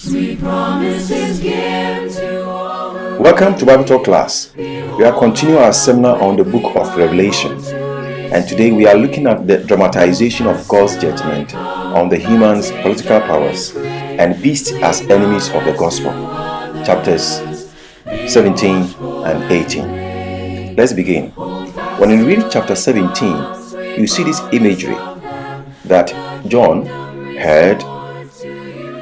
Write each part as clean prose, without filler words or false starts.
Sweet promises given to all who Welcome to Bible Talk class. We are continuing our seminar on the book of Revelation, and today we are looking at the dramatization of God's judgment on the humans, political powers, and beasts as enemies of the gospel. Chapters 17 and 18. Let's begin. When you read chapter 17, you see this imagery that John heard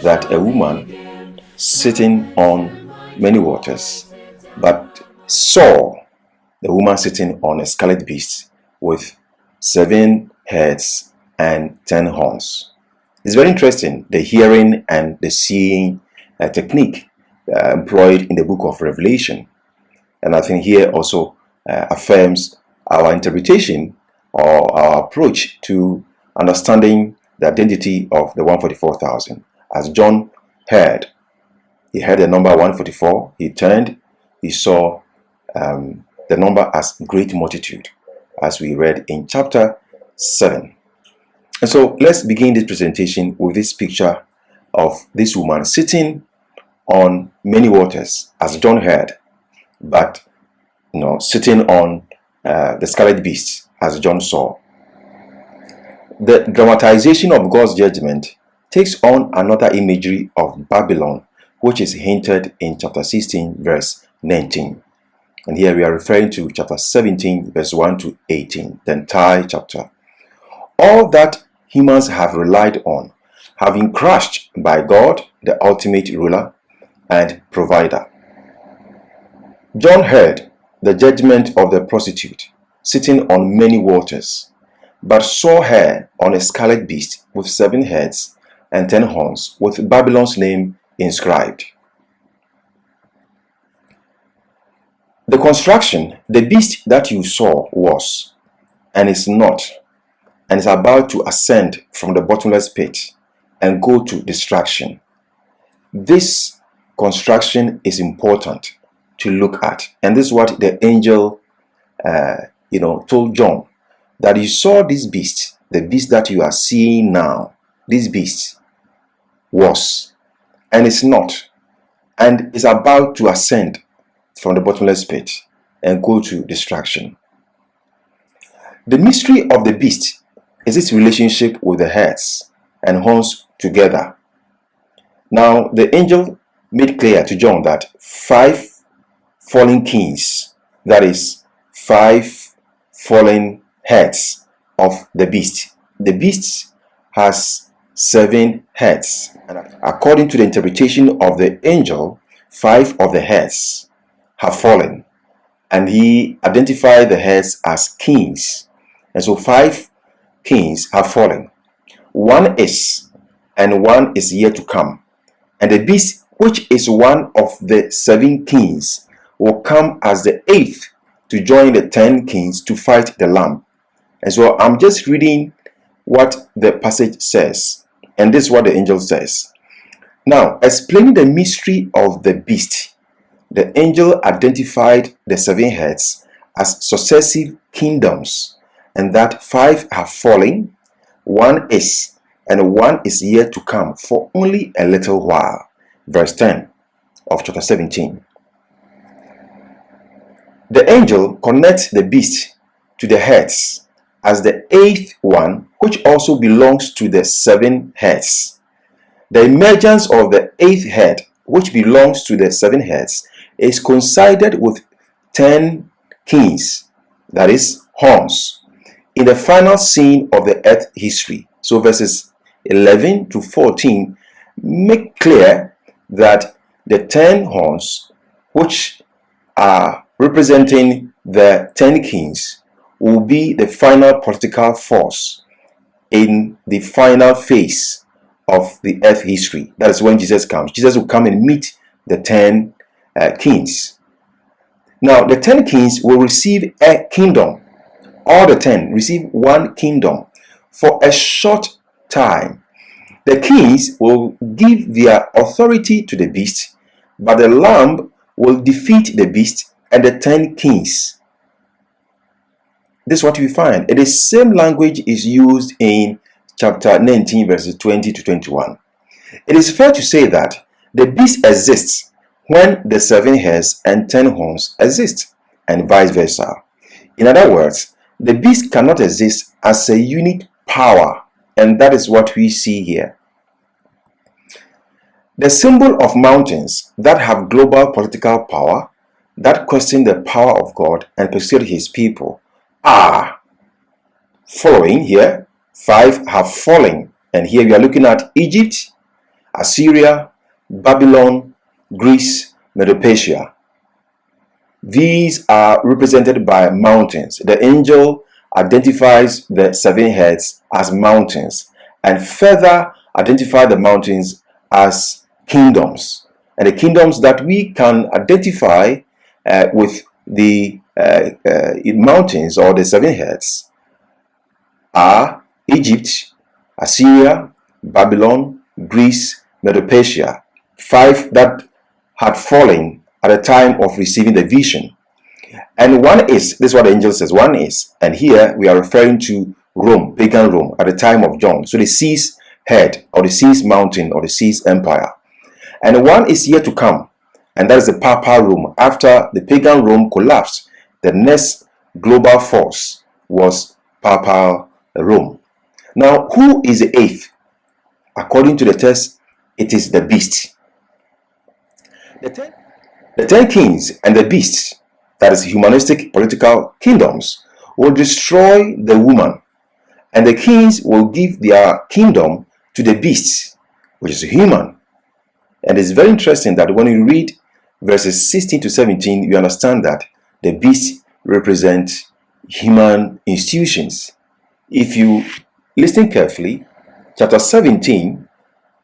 that a woman sitting on many waters, but saw the woman sitting on a scarlet beast with 7 heads and 10 horns. It's very interesting, the hearing and the seeing technique employed in the book of Revelation. And I think here also affirms our interpretation or our approach to understanding the identity of the 144,000. As John heard, he heard the number 144, he turned, he saw the number as great multitude, as we read in chapter 7. And so let's begin this presentation with this picture of this woman sitting on many waters, as John heard, but sitting on the scarlet beast, as John saw. The dramatization of God's judgment takes on another imagery of Babylon, which is hinted in chapter 16, verse 19. And here we are referring to chapter 17, verse 1 to 18, the entire chapter. All that humans have relied on have been crushed by God, the ultimate ruler and provider. John heard the judgment of the prostitute sitting on many waters, but saw her on a scarlet beast with 7 heads and 10 horns, with Babylon's name inscribed. The construction, the beast that you saw was, and is not, and is about to ascend from the bottomless pit and go to destruction. This construction is important to look at, and this is what the angel told John, that you saw this beast, the beast that you are seeing now. This beast was, and is not, and is about to ascend from the bottomless pit and go to destruction. The mystery of the beast is its relationship with the heads and horns together. Now, the angel made clear to John that 5 fallen kings, that is 5 fallen heads of the beast. The beast has 7 heads, and according to the interpretation of the angel, 5 of the heads have fallen, and he identified the heads as kings. And so 5 kings have fallen. 1 is, and 1 is yet to come. And the beast, which is one of the 7 kings, will come as the 8th to join the 10 kings to fight the Lamb. And so I'm just reading what the passage says, and this is what the angel says. Now, explaining the mystery of the beast, the angel identified the 7 heads as successive kingdoms, and that 5 have fallen, 1 is, and 1 is yet to come for only a little while. Verse 10 of chapter 17. The angel connects the beast to the heads as the 8th one, which also belongs to the 7 heads. The emergence of the 8th head, which belongs to the 7 heads, is coincided with 10 kings, that is, horns, in the final scene of the earth history. So verses 11 to 14 make clear that the 10 horns, which are representing the 10 kings, will be the final political force in the final phase of the earth history. That is when Jesus comes. Jesus will come and meet the 10 kings. Now, the 10 kings will receive a kingdom. All the 10 receive one kingdom for a short time. The kings will give their authority to the beast, but the Lamb will defeat the beast and the 10 kings. This is what we find. And the same language is used in chapter 19, verses 20 to 21. It is fair to say that The beast exists when the 7 heads and 10 horns exist, and vice versa. In other words, the beast cannot exist as a unit power, and that is what we see here. The symbol of mountains that have global political power, that question the power of God and persuade his people, are following here. 5 have fallen, and here we are looking at Egypt, Assyria, Babylon, Greece, Medo-Persia. These are represented by mountains. The angel identifies the 7 heads as mountains and further identify the mountains as kingdoms. And the kingdoms that we can identify with the mountains or the 7 heads are Egypt, Assyria, Babylon, Greece, Medo-Persia. 5 that had fallen at the time of receiving the vision. And one is, this is what the angel says, one is, and here we are referring to Rome, pagan Rome, at the time of John. So the sea's head, or the sea's mountain, or the sea's empire. And one is yet to come, and that is the papal Rome. After the pagan Rome collapsed, the next global force was papal Rome. Now, who is the 8th? According to the text, it is the beast. The 10 kings and the beast, that is humanistic political kingdoms, will destroy the woman, and the kings will give their kingdom to the beast, which is human. And it's very interesting that when you read verses 16 to 17, you understand that the beast represents human institutions. If you listen carefully, chapter 17,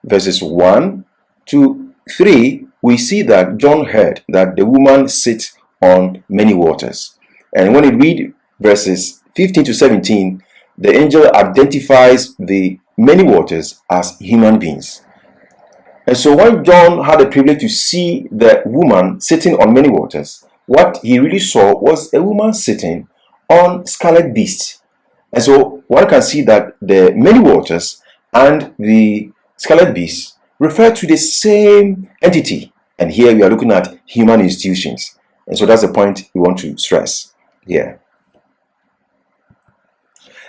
verses 1 to 3, we see that John heard that the woman sits on many waters. And when you read verses 15 to 17, the angel identifies the many waters as human beings. And so when John had the privilege to see the woman sitting on many waters, what he really saw was a woman sitting on scarlet beast. And so one can see that the many waters and the scarlet beast refer to the same entity. And here we are looking at human institutions. And so that's the point we want to stress here.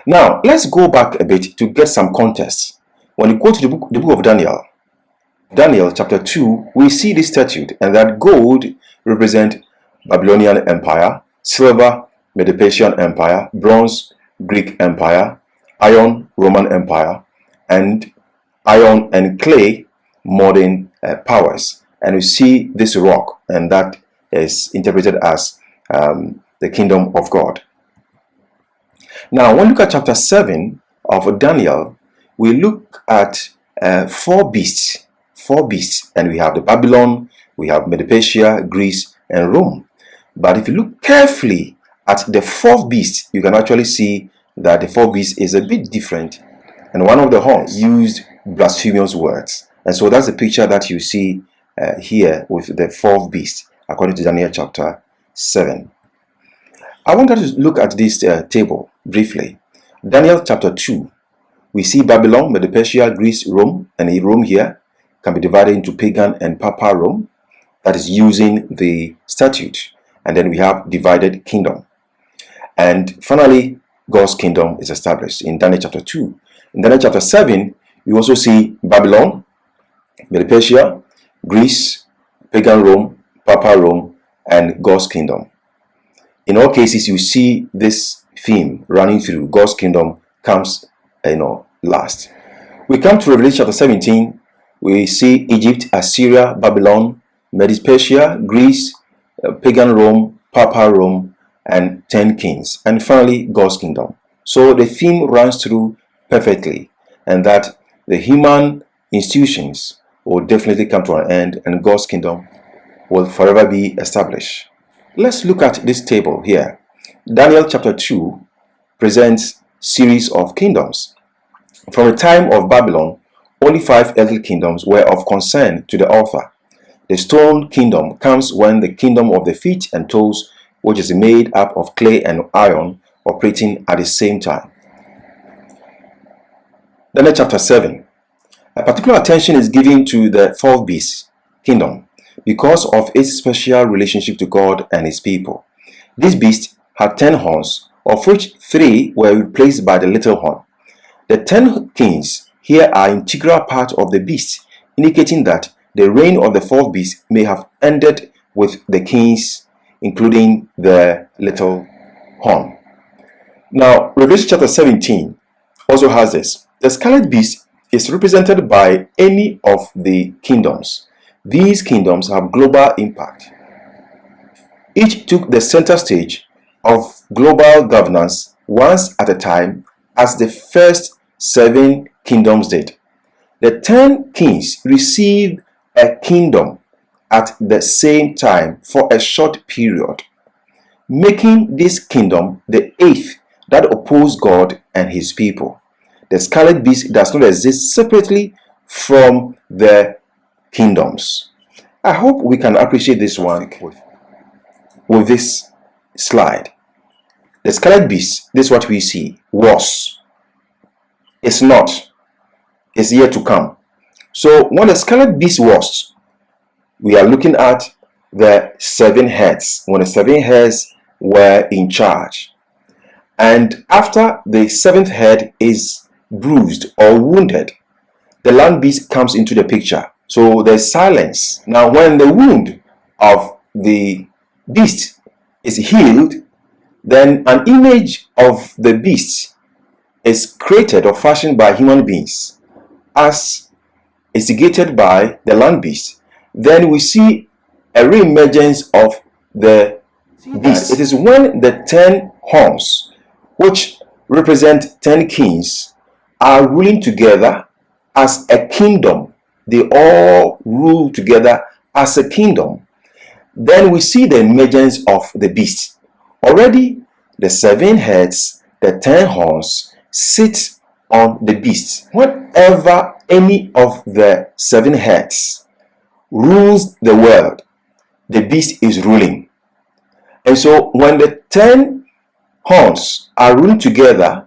Now, let's go back a bit to get some context. When you go to the book of Daniel chapter 2, we see this statute, and that gold represents Babylonian Empire, silver, Medo-Persian Empire, bronze, Greek Empire, iron, Roman Empire, and iron and clay, modern powers. And we see this rock, and that is interpreted as the kingdom of God. Now, when we look at chapter 7 of Daniel, we look at 4 beasts. 4 beasts, and we have the Babylon, we have Medo-Persia, Greece, and Rome. But if you look carefully at the 4th beast, you can actually see that the 4th beast is a bit different, and one of the horns used blasphemous words. And so that's the picture that you see here with the 4th beast, according to Daniel chapter 7. I want us to look at this table briefly. Daniel chapter 2, we see Babylon, Medo-Persia, Greece, Rome, and in Rome here can be divided into pagan and papal Rome, that is using the statute. And then we have divided kingdom. And finally, God's kingdom is established in Daniel chapter 2. In Daniel chapter 7, we also see Babylon, Medo-Persia, Greece, pagan Rome, papal Rome, and God's kingdom. In all cases, you see this theme running through. God's kingdom comes, last. We come to Revelation chapter 17. We see Egypt, Assyria, Babylon, Medo-Persia, Greece, pagan Rome, papal Rome, and 10 kings. And finally, God's kingdom. So the theme runs through perfectly, and that the human institutions will definitely come to an end, and God's kingdom will forever be established. Let's look at this table here. Daniel chapter 2 presents series of kingdoms. From the time of Babylon, only 5 earthly kingdoms were of concern to the author. The stone kingdom comes when the kingdom of the feet and toes, which is made up of clay and iron, operating at the same time. Daniel chapter 7. A particular attention is given to the 4th beast, kingdom because of its special relationship to God and his people. This beast had 10 horns, of which 3 were replaced by the little horn. The 10 kings here are an integral part of the beast, indicating that the reign of the 4th beast may have ended with the kings, including the little horn. Now, Revelation chapter 17 also has this. The scarlet beast is represented by any of the kingdoms. These kingdoms have global impact. Each took the center stage of global governance once at a time, as the first 7 kingdoms did. The 10 kings received a kingdom at the same time for a short period, making this kingdom the 8th that opposed God and his people. The scarlet beast does not exist separately from the kingdoms. I hope we can appreciate this one with this slide. The scarlet beast, this is what we see, was, is not, is yet to come. So when the scarlet beast was, we are looking at the 7 heads, when the 7 heads were in charge. And after the 7th head is bruised or wounded, the land beast comes into the picture. So there's silence. Now when the wound of the beast is healed, then an image of the beast is created or fashioned by human beings as instigated by the land beast. Then we see a re-emergence of the beast. It is when the 10 horns, which represent 10 kings, are ruling together as a kingdom. They all rule together as a kingdom. Then we see the emergence of the beast. Already the 7 heads, the 10 horns sit on the beast. Whenever any of the 7 heads rules the world, the beast is ruling. And so when the 10 horns are ruling together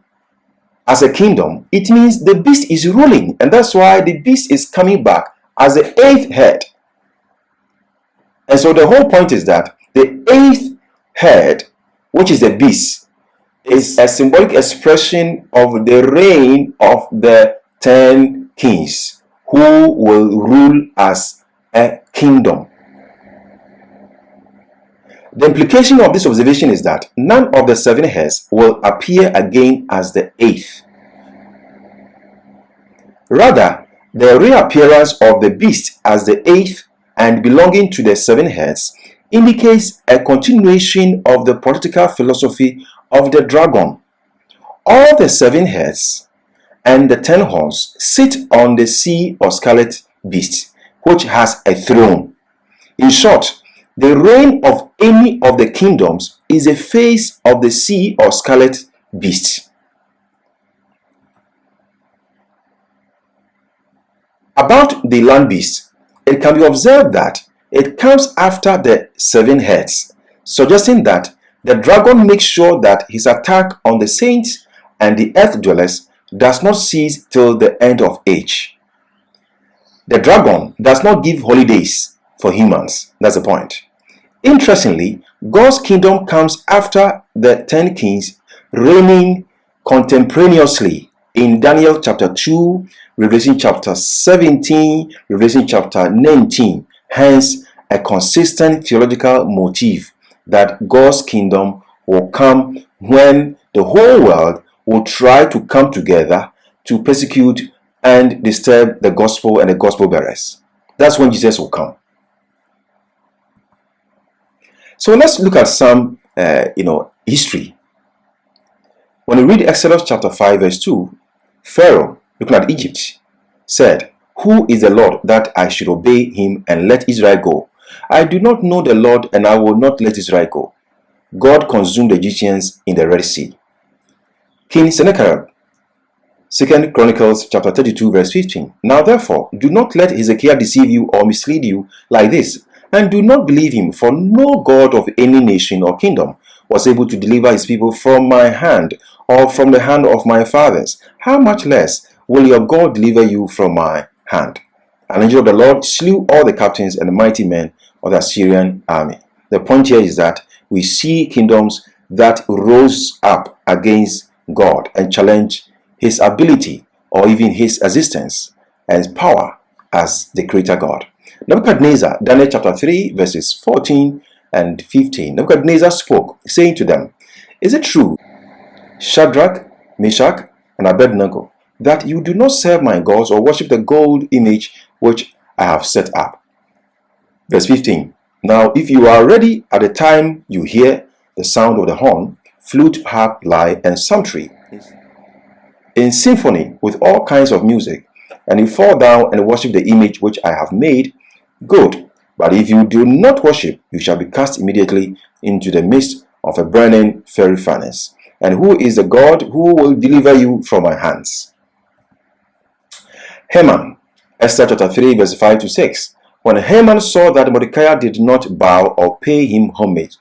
as a kingdom, it means the beast is ruling. And that's why the beast is coming back as the 8th head. And so the whole point is that the 8th head, which is the beast, is a symbolic expression of the reign of the 10 kings who will rule as a kingdom. The implication of this observation is that none of the 7 heads will appear again as the 8th. Rather, the reappearance of the beast as the 8th and belonging to the 7 heads indicates a continuation of the political philosophy of the dragon. All the 7 heads and the 10 horns sit on the sea or scarlet beast, which has a throne. In short, the reign of any of the kingdoms is a phase of the sea or scarlet beast. About the land beast, it can be observed that it comes after the 7 heads, suggesting that the dragon makes sure that his attack on the saints and the earth dwellers does not cease till the end of age. The dragon does not give holidays for humans. That's the point. Interestingly, God's kingdom comes after the 10 kings reigning contemporaneously in Daniel chapter 2, Revelation chapter 17, Revelation chapter 19. Hence, a consistent theological motif that God's kingdom will come when the whole world will try to come together to persecute and disturb the gospel and the gospel bearers. That's when Jesus will come. So let's look at some history. When we read Exodus chapter 5 verse 2, Pharaoh, looking at Egypt, said, "Who is the Lord that I should obey him and let Israel go? I do not know the Lord, and I will not let Israel go." God consumed the Egyptians in the Red Sea. King Sennacherib, 2 Chronicles chapter 32 verse 15. "Now therefore, do not let Hezekiah deceive you or mislead you like this, and do not believe him, for no God of any nation or kingdom was able to deliver his people from my hand or from the hand of my fathers. How much less will your God deliver you from my hand?" An angel of the Lord slew all the captains and the mighty men of the Assyrian army. The point here is that we see kingdoms that rose up against God and challenged his ability or even his existence and power as the creator God. Nebuchadnezzar, Daniel chapter 3, verses 14 and 15. Nebuchadnezzar spoke, saying to them, "Is it true, Shadrach, Meshach, and Abednego, that you do not serve my gods or worship the gold image which I have set up?" Verse 15. Now, if you are ready at the time you hear the sound of the horn, flute, harp, lyre, and psaltery, in symphony with all kinds of music, and you fall down and worship the image which I have made, good. But if you do not worship, you shall be cast immediately into the midst of a burning fiery furnace. And who is the God who will deliver you from my hands? Haman, Esther chapter 3, verse 5 to 6. When Haman saw that Mordecai did not bow or pay him homage,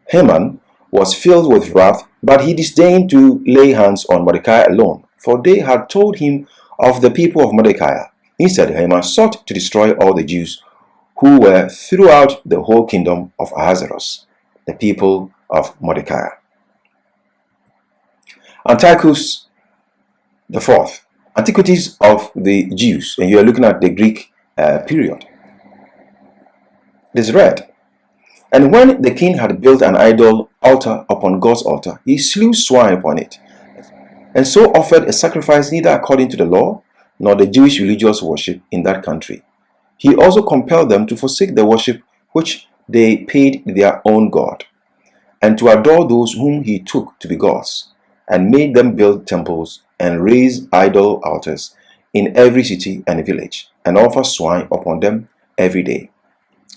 Haman was filled with wrath, but he disdained to lay hands on Mordecai alone, for they had told him of the people of Mordecai. Instead, Haman sought to destroy all the Jews who were throughout the whole kingdom of Ahasuerus, the people of Mordecai. Antiochus the Fourth, Antiquities of the Jews, and you are looking at the Greek period. It is read, "And when the king had built an idol altar upon God's altar, he slew swine upon it, and so offered a sacrifice neither according to the law, nor the Jewish religious worship in that country. He also compelled them to forsake the worship which they paid their own God, and to adore those whom he took to be gods, and made them build temples and raise idol altars in every city and village, and offer swine upon them every day."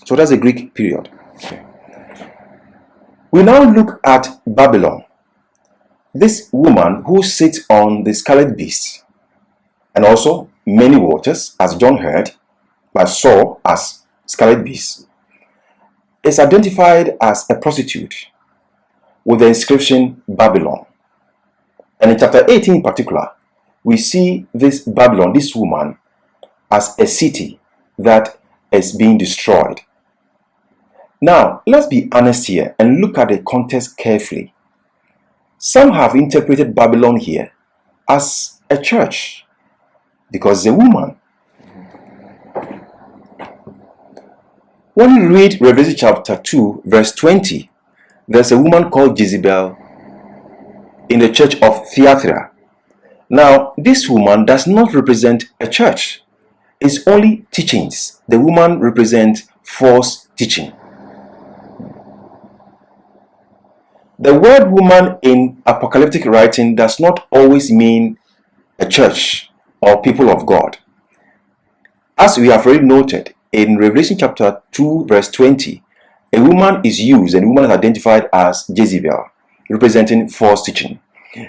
So that's the Greek period. We now look at Babylon. This woman who sits on the scarlet beast, and also many waters, as John heard, but saw as scarlet beast, is identified as a prostitute with the inscription Babylon. And in chapter 18 in particular, we see this Babylon, this woman, as a city that is being destroyed. Now, let's be honest here and look at the context carefully. Some have interpreted Babylon here as a church because the woman. When you read Revelation chapter 2, verse 20, there's a woman called Jezebel in the church of Thyatira. Now, this woman does not represent a church. It's only teachings. The woman represents false teaching. The word woman in apocalyptic writing does not always mean a church or people of God. As we have already noted, in Revelation chapter 2, verse 20, a woman is used and a woman is identified as Jezebel, representing false teaching.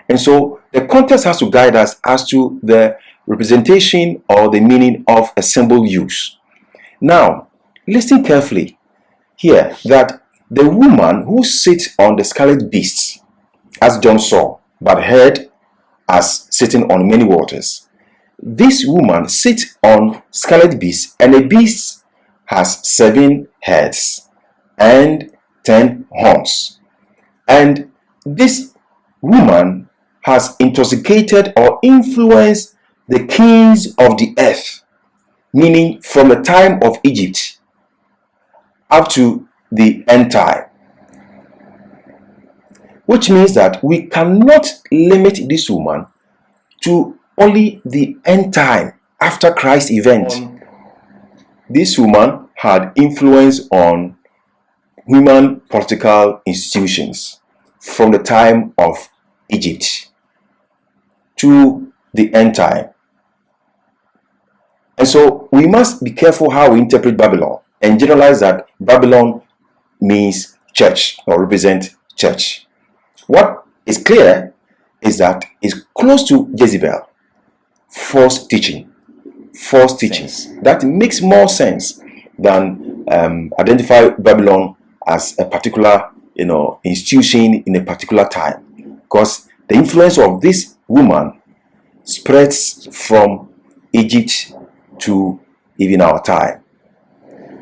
And so the context has to guide us as to the representation or the meaning of a symbol use. Now, listen carefully here that the woman who sits on the scarlet beast, as John saw, but heard as sitting on many waters, this woman sits on scarlet beast, and the beast has 7 heads and 10 horns. And this woman has intoxicated or influenced the kings of the earth, meaning from the time of Egypt up to the end time, which means that we cannot limit this woman to only the end time after Christ's event. This woman had influence on human political institutions from the time of Egypt to the end time. And so we must be careful how we interpret Babylon and generalize that Babylon means church or represent church. What is clear is that it's close to Jezebel, false teaching, false teachings. That makes more sense than identify Babylon as a particular institution in a particular time, because the influence of this woman spreads from Egypt to even our time.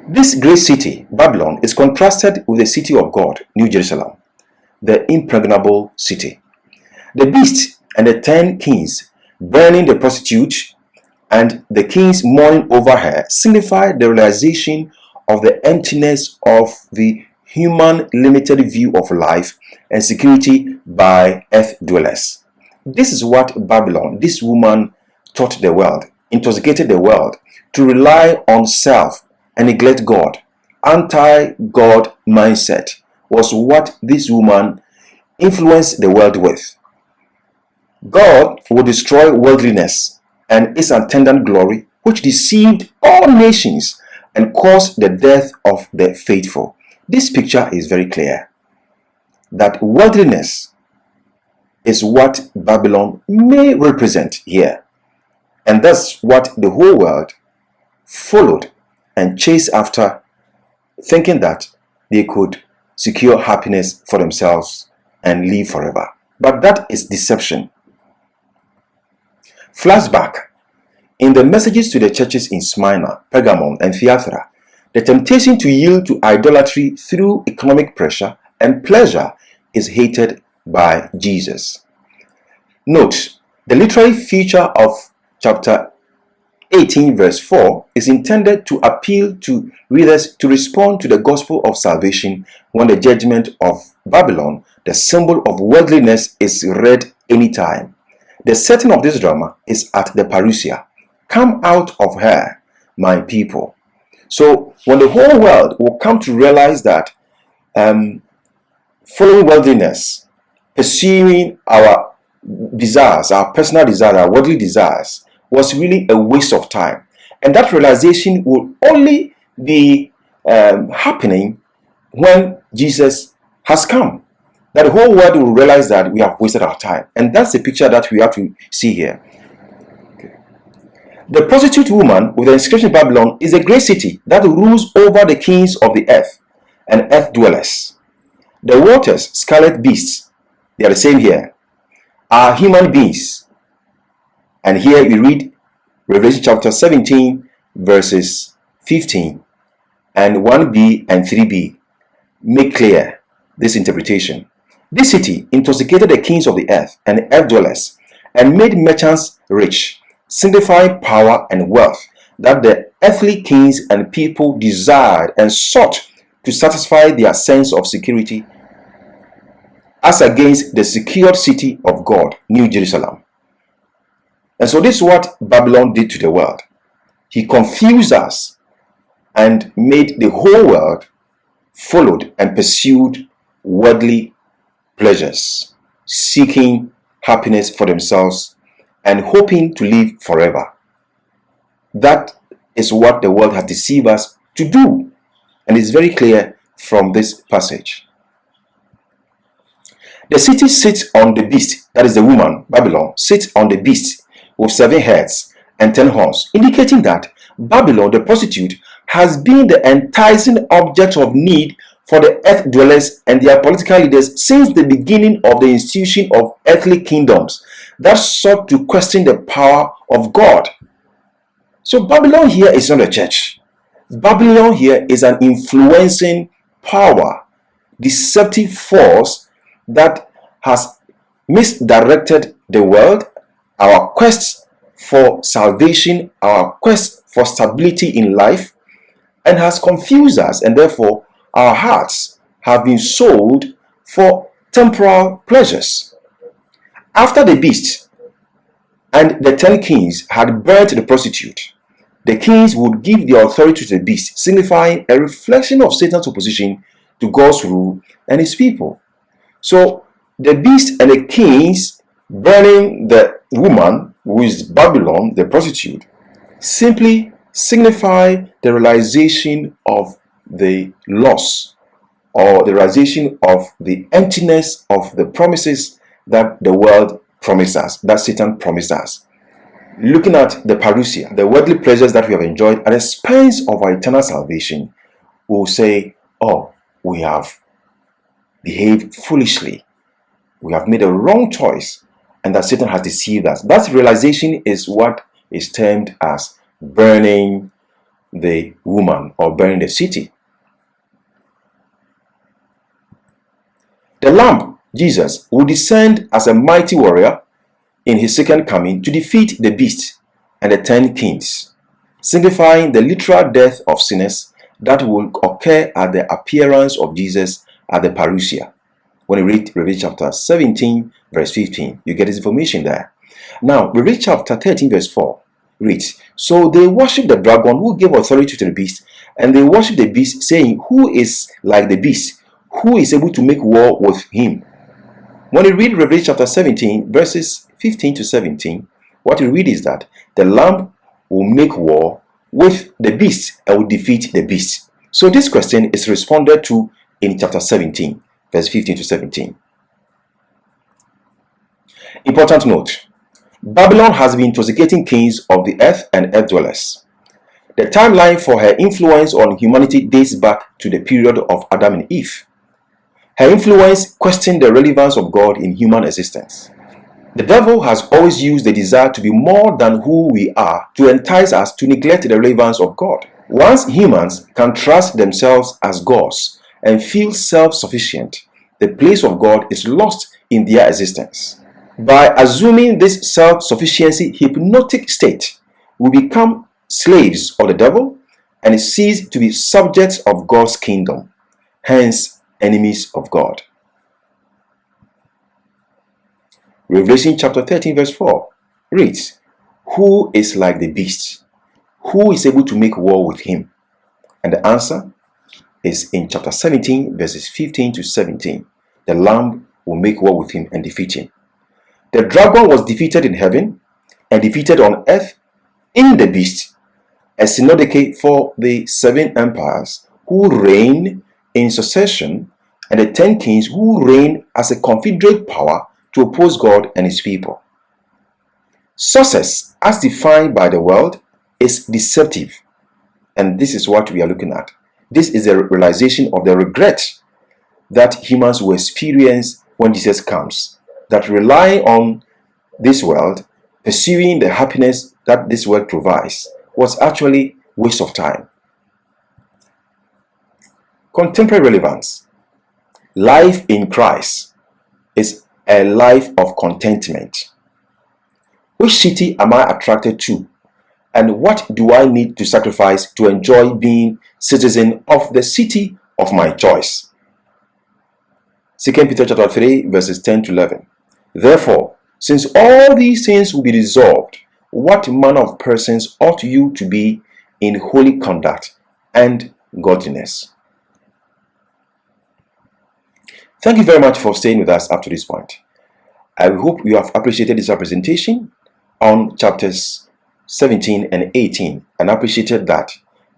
This great city, Babylon, is contrasted with the city of God, New Jerusalem, the impregnable city. The beast and the 10 kings burning the prostitute and the kings mourning over her signify the realization of the emptiness of the human limited view of life and security by earth dwellers. This is what Babylon, this woman, taught the world, intoxicated the world to rely on self and neglect God. Anti-God mindset was what this woman influenced the world with. God will destroy worldliness and its attendant glory, which deceived all nations and caused the death of the faithful. This picture is very clear that worldliness is what Babylon may represent here. And that's what the whole world followed and chased after, thinking that they could secure happiness for themselves and live forever. But that is deception. Flashback. In the messages to the churches in Smyrna, Pergamon, and Thyatira, the temptation to yield to idolatry through economic pressure and pleasure is hated by Jesus. Note, the literary feature of chapter 18 verse 4 is intended to appeal to readers to respond to the gospel of salvation when the judgment of Babylon, the symbol of worldliness, is read anytime. The setting of this drama is at the parousia. Come out of her, my people. So when the whole world will come to realize that following worldliness, pursuing our desires, our personal desires, our worldly desires, was really a waste of time. And that realization will only be happening when Jesus has come. That the whole world will realize that we have wasted our time. And that's the picture that we have to see here. The prostitute woman with the inscription Babylon is a great city that rules over the kings of the earth and earth dwellers. The waters, scarlet beasts, they are the same here, are human beings. And here we read Revelation chapter 17 verses 15 and 1b and 3b make clear this interpretation. This city intoxicated the kings of the earth and earth dwellers and made merchants rich, signifying power and wealth that the earthly kings and people desired and sought to satisfy their sense of security as against the secured city of God, New Jerusalem. And so this is what Babylon did to the world. He confused us and made the whole world followed and pursued worldly pleasures, seeking happiness for themselves and hoping to live forever. That is what the world has deceived us to do. And it's very clear from this passage. The city sits on the beast, that is the woman, Babylon, sits on the beast with 7 heads and 10 horns, indicating that Babylon, the prostitute, has been the enticing object of need for the earth dwellers and their political leaders since the beginning of the institution of earthly kingdoms that sought to question the power of God. So Babylon here is not a church. Babylon here is an influencing power, deceptive force that has misdirected the world, our quest for salvation, our quest for stability in life, and has confused us, and therefore our hearts have been sold for temporal pleasures. After the beast and the 10 kings had burnt the prostitute, the kings would give the authority to the beast, signifying a reflection of Satan's opposition to God's rule and his people. So the beast and the kings burning the woman, who is Babylon, the prostitute, simply signify the realization of the loss or the realization of the emptiness of the promises that the world promised us, that Satan promised us. Looking at the parousia, the worldly pleasures that we have enjoyed at the expense of our eternal salvation, we will say, oh, we have behaved foolishly. We have made a wrong choice, and that Satan has deceived us. That realization is what is termed as burning the woman or burning the city. The Lamb, Jesus, will descend as a mighty warrior in his second coming to defeat the beast and the 10 kings, signifying the literal death of sinners that will occur at the appearance of Jesus at the parousia. When you read Revelation chapter 17, verse 15, you get this information there. Now, Revelation chapter 13, verse 4 reads, "So they worship the dragon who gave authority to the beast, and they worship the beast, saying, Who is like the beast? Who is able to make war with him?" When you read Revelation chapter 17, verses 15 to 17, what you read is that the Lamb will make war with the beast and will defeat the beast. So this question is responded to in chapter 17, verse 15 to 17. Important note: Babylon has been intoxicating kings of the earth and earth dwellers. The timeline for her influence on humanity dates back to the period of Adam and Eve. Her influence questioned the relevance of God in human existence. The devil has always used the desire to be more than who we are to entice us to neglect the relevance of God. Once humans can trust themselves as gods and feel self-sufficient, the place of God is lost in their existence. By assuming this self-sufficiency hypnotic state, we become slaves of the devil and cease to be subjects of God's kingdom, hence enemies of God. Revelation chapter 13 verse 4 reads, "Who is like the beast? Who is able to make war with him?" And the answer is in chapter 17 verses 15 to 17. The Lamb will make war with him and defeat him. The dragon was defeated in heaven and defeated on earth in the beast, a synodic for the 7 empires who reign in succession and the 10 kings who reign as a confederate power to oppose God and his people. Success, as defined by the world, is deceptive, and this is what we are looking at. This is a realization of the regret that humans will experience when Jesus comes, that relying on this world, pursuing the happiness that this world provides, was actually waste of time. Contemporary relevance. Life in Christ is a life of contentment. Which city am I attracted to? And what do I need to sacrifice to enjoy being citizen of the city of my choice? 2 Peter chapter 3 verses 10 to 11. Therefore, since all these things will be dissolved, what manner of persons ought you to be in holy conduct and godliness? Thank you very much for staying with us up to this point. I hope you have appreciated this presentation on chapters 17 and 18 and appreciated that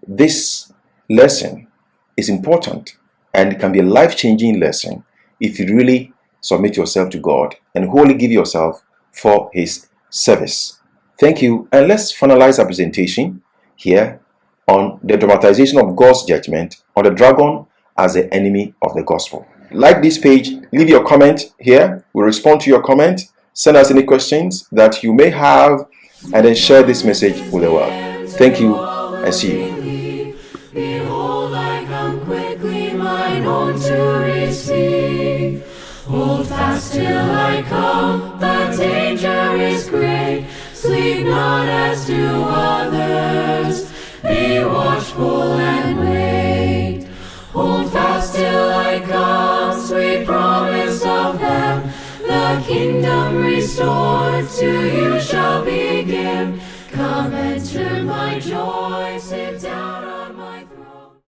this lesson is important and can be a life-changing lesson if you really submit yourself to God and wholly give yourself for his service. Thank you, and let's finalize our presentation here on the dramatization of God's judgment on the dragon as the enemy of the gospel. Like this page, leave your comment here. We'll respond to your comment. Send us any questions that you may have, and then share this message with the world. Thank you, and see you. Behold, I come quickly, mine own to receive. Hold fast till I come, the danger is great. Sleep not as do others, be watchful and wait. Hold fast till I come, sweet promise of them. The kingdom restored to you shall be given. Come enter my